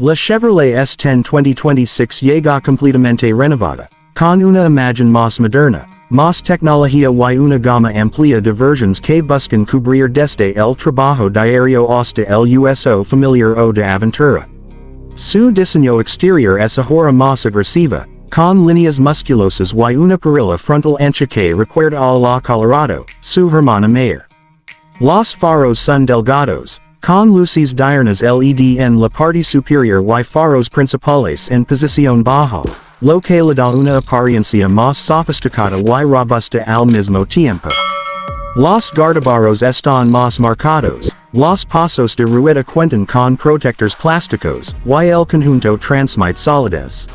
La Chevrolet S10 2026 llega completamente renovada, con una imagen más moderna, más tecnología y una gama amplia de versiones que buscan cubrir desde el trabajo diario hasta el uso familiar o de aventura. Su diseño exterior es ahora más agresiva, con líneas musculosas y una parrilla frontal ancha que recuerda a la Colorado, su hermana mayor. Los faros son delgados, con luces diurnas LED en la parte superior y faros principales en posición baja, lo que le da una apariencia más sofisticada y robusta al mismo tiempo. Los guardabarros están más marcados, los pasos de rueda cuentan con protectores plásticos, y el conjunto transmite solidez.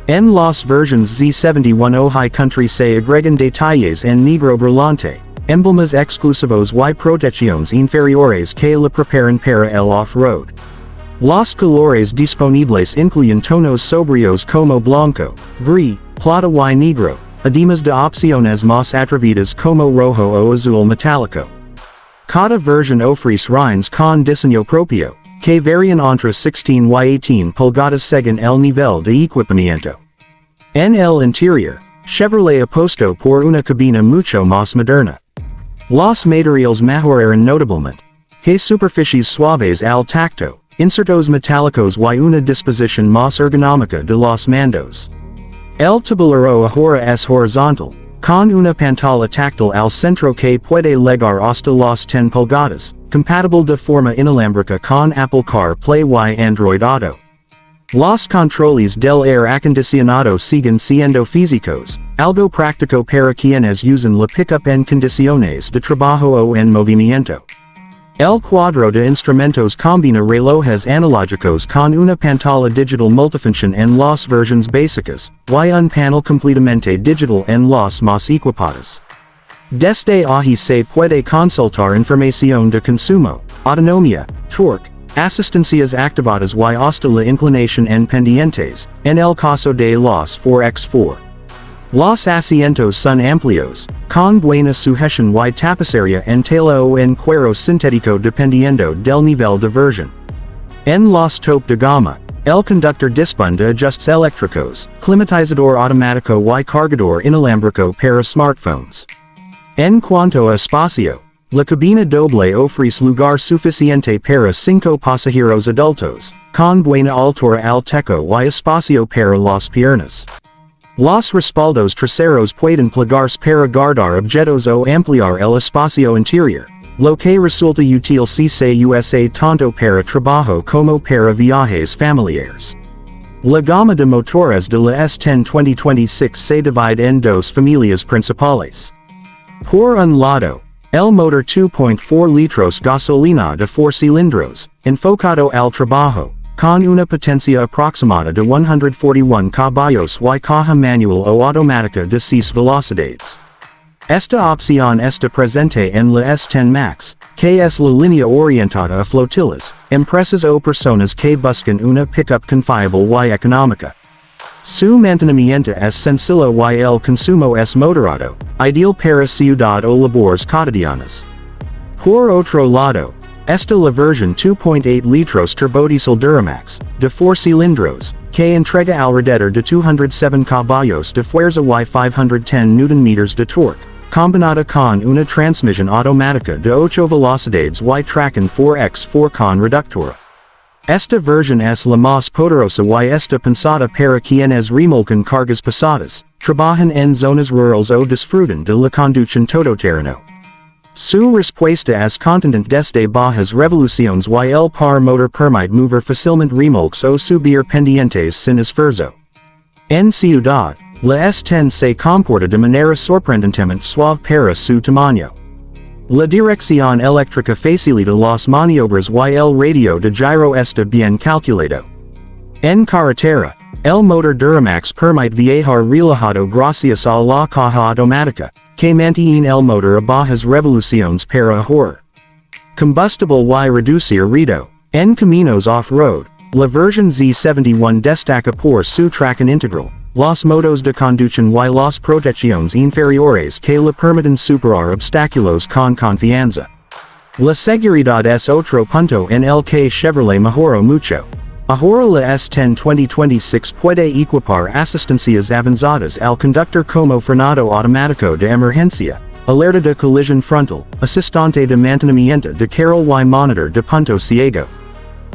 En las versiones Z71 o High Country se agregan detalles en negro brillante, emblemas exclusivos y protecciones inferiores que le preparan para el off-road. Los colores disponibles incluyen tonos sobrios como blanco, gris, plata y negro, además de opciones más atrevidas como rojo o azul metálico. Cada versión ofrece rines con diseño propio, que varían entre 16 y 18 pulgadas según el nivel de equipamiento. En el interior, Chevrolet apostó por una cabina mucho más moderna. Los materiales mejoraron notablemente. Que superficies suaves al tacto, insertos metálicos y una disposición más ergonómica de los mandos. El tablero ahora es horizontal, con una pantalla táctil al centro que puede llegar hasta las 10 pulgadas, compatible de forma inalámbrica con Apple CarPlay y Android Auto. Los controles del aire acondicionado siguen siendo físicos, algo práctico para quienes usan la pickup en condiciones de trabajo o en movimiento. El cuadro de instrumentos combina relojes analógicos con una pantalla digital multifunción en las versiones básicas, y un panel completamente digital en las más equipadas. Desde allí se puede consultar información de consumo, autonomía, torque, asistencias activadas y hasta la inclinación en pendientes, en el caso de los 4x4. Los asientos son amplios, con buena sujeción y tapicería en tela o en cuero sintético dependiendo del nivel de versión. En los top de gama, el conductor dispone de ajustes eléctricos, climatizador automático y cargador inalámbrico para smartphones. En cuanto a espacio, la cabina doble ofrece lugar suficiente para 5 pasajeros adultos, con buena altura al techo y espacio para las piernas. Los respaldos traseros pueden plegarse para guardar objetos o ampliar el espacio interior, lo que resulta útil si se usa tanto para trabajo como para viajes familiares. La gama de motores de la S10 2026 se divide en dos familias principales. Por un lado, el motor 2.4 litros gasolina de 4 cilindros, enfocado al trabajo, con una potencia aproximada de 141 caballos y caja manual o automática de 6 velocidades. Esta opción está presente en la S10 Max, que es la línea orientada a flotillas, empresas o personas que buscan una pickup confiable y económica. Su mantenimiento es sencillo y el consumo es moderado, ideal para ciudad o labores cotidianas. Por otro lado, esta la versión 2.8 litros turbodiesel Duramax, de 4 cilindros, que entrega alrededor de 207 caballos de fuerza y 510 Nm de torque, combinada con una transmisión automática de 8 velocidades y tracción 4x4 con reductora. Esta versión es la más poderosa y está pensada para quienes remolcan cargas pesadas, trabajan en zonas rurales o disfrutan de la conducción todoterreno. Su respuesta es contundente desde bajas revoluciones y el par motor permite mover fácilmente remolques o subir pendientes sin esfuerzo. En ciudad, la S10 se comporta de manera sorprendentemente suave para su tamaño. La dirección eléctrica facilita las maniobras y el radio de giro está bien calculado. En carretera, el motor Duramax permite viajar relajado gracias a la caja automática, que mantiene el motor a bajas revoluciones para ahorrar combustible y reducir ruido. En caminos off-road, la versión Z71 destaca por su tracción integral, los modos de conducción y las protecciones inferiores que le permiten superar obstáculos con confianza. La seguridad es otro punto en el que Chevrolet mejoró mucho. Ahora la S10 2026 puede equipar asistencias avanzadas al conductor como frenado automático de emergencia, alerta de colisión frontal, asistente de mantenimiento de carril y monitor de punto ciego.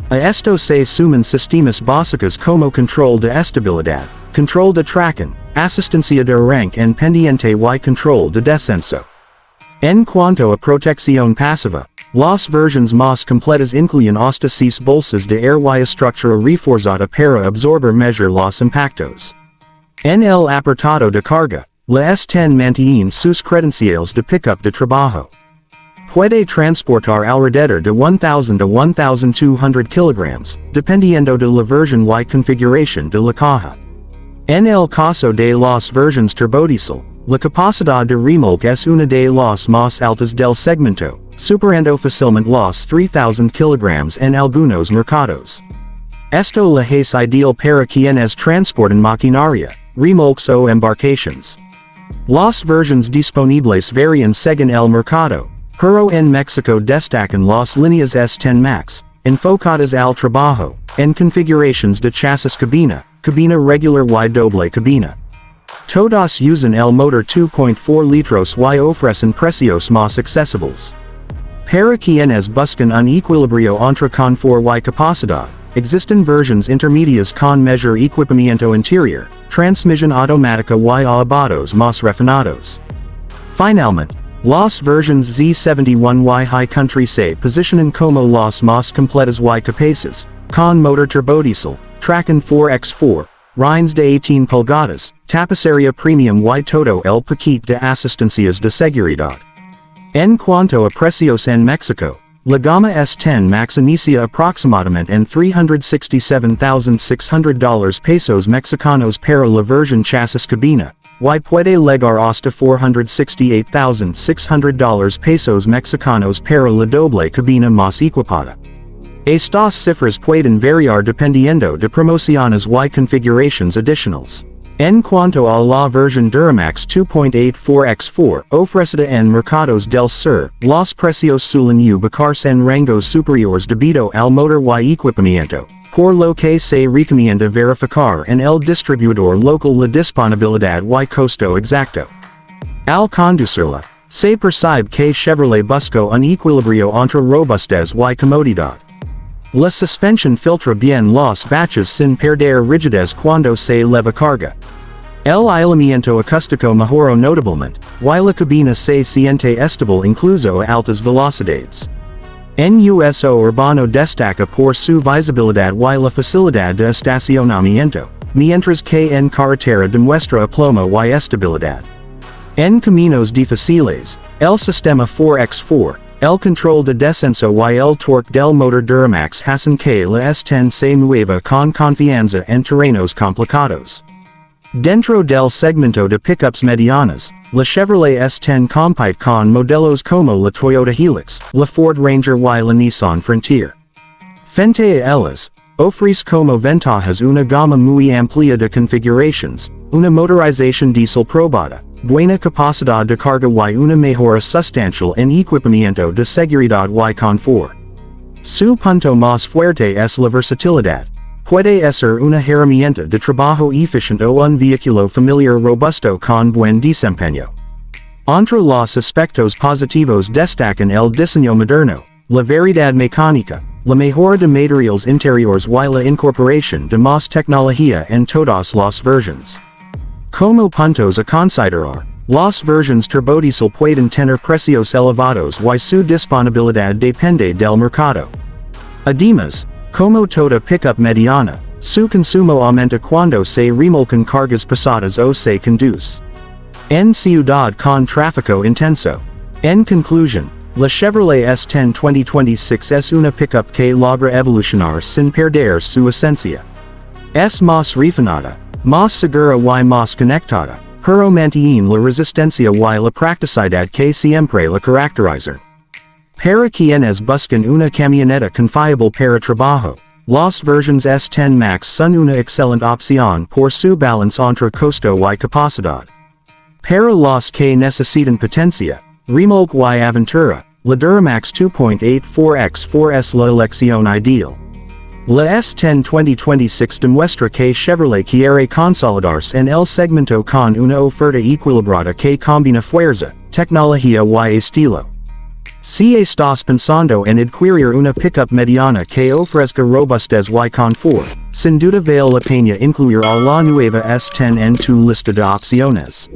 A esto se suman sistemas básicos como control de estabilidad, control de tracción, asistencia de arranque en pendiente y control de descenso. En cuanto a protección pasiva, las versiones más completas incluyen hasta 6 bolsas de aire y estructura reforzada para absorber measure los impactos. En el apartado de carga, la S10 mantiene sus credenciales de pickup de trabajo. Puede transportar alrededor de 1,000 a 1,200 kilogramos, dependiendo de la versión y configuración de la caja. En el caso de las versiones turbodiesel, la capacidad de remolque es una de las más altas del segmento, superando fácilmente los 3,000 kilogramos en algunos mercados. Esto la hace ideal para quienes transportan maquinaria, remolques o embarcaciones. Las versiones disponibles varían según el mercado, pero en México destacan las líneas S10 Max, enfocadas al trabajo, en configuraciones de chasis cabina, cabina regular y doble cabina. Todas usan el motor 2.4 litros y ofrecen precios más accesibles. Para quienes buscan un equilibrio entre confort y capacidad, existen versiones intermedias con mejor equipamiento interior, transmisión automática y acabados más refinados. Finalmente, las versiones Z71 y High Country se posicionan como las más completas y capaces, con motor turbodiesel, tracción 4x4, rines de 18 pulgadas, tapicería premium y todo el paquete de asistencias de seguridad. En cuanto a precios en México, la gama S10 Max inicia aproximadamente en $367,600 pesos mexicanos para la versión chasis cabina, y puede llegar hasta $468,600 pesos mexicanos para la doble cabina más equipada. Estas cifras pueden variar dependiendo de promociones y configuraciones adicionales. En cuanto a la versión Duramax 2.84x4 ofrecida en mercados del sur, los precios suelen ubicarse en rangos superiores debido al motor y equipamiento, por lo que se recomienda verificar en el distribuidor local la disponibilidad y costo exacto. Al conducirla, se percibe que Chevrolet buscó un equilibrio entre robustez y comodidad. La suspensión filtra bien los baches sin perder rigidez cuando se leva carga. El aislamiento acústico mejoró notablemente, y la cabina se siente estable incluso a altas velocidades. En uso urbano destaca por su visibilidad y la facilidad de estacionamiento, mientras que en carretera demuestra aplomo y estabilidad. En caminos difíciles, el sistema 4x4, el control de descenso y el torque del motor Duramax hacen que la S10 se mueva con confianza en terrenos complicados. Dentro del segmento de pickups medianas, la Chevrolet S10 compite con modelos como la Toyota Hilux, la Ford Ranger y la Nissan Frontier. Frente a ellas, ofrece como ventajas una gama muy amplia de configuraciones, una motorización diesel probada, buena capacidad de carga y una mejora sustancial en equipamiento de seguridad y confort. Su punto más fuerte es la versatilidad. Puede ser una herramienta de trabajo eficiente o un vehículo familiar robusto con buen desempeño. Entre los aspectos positivos destacan el diseño moderno, la variedad mecánica, la mejora de materiales interiores y la incorporación de más tecnología en todas las versiones. Como puntos a considerar, las versiones turbodiesel pueden tener precios elevados y su disponibilidad depende del mercado. Además, como toda pickup mediana, su consumo aumenta cuando se remolcan cargas pesadas o se conduce en ciudad con tráfico intenso. En conclusión, la Chevrolet S10 2026 es una pickup que logra evolucionar sin perder su esencia. Es más refinada, más segura y más conectada, pero mantiene la resistencia y la practicidad que siempre la caracterizan. Para quienes buscan una camioneta confiable para trabajo, las versiones S10 Max son una excelente opción por su balance entre costo y capacidad. Para los que necesitan potencia, remolque y aventura, la Duramax 2.84x4 es la elección ideal. La S10 2026 demuestra que Chevrolet quiere consolidarse en el segmento con una oferta equilibrada que combina fuerza, tecnología y estilo. Si estás pensando en adquirir una pickup mediana que ofrezca robustez y confort, sin duda vale la pena incluir a la nueva S10 en tu lista de opciones.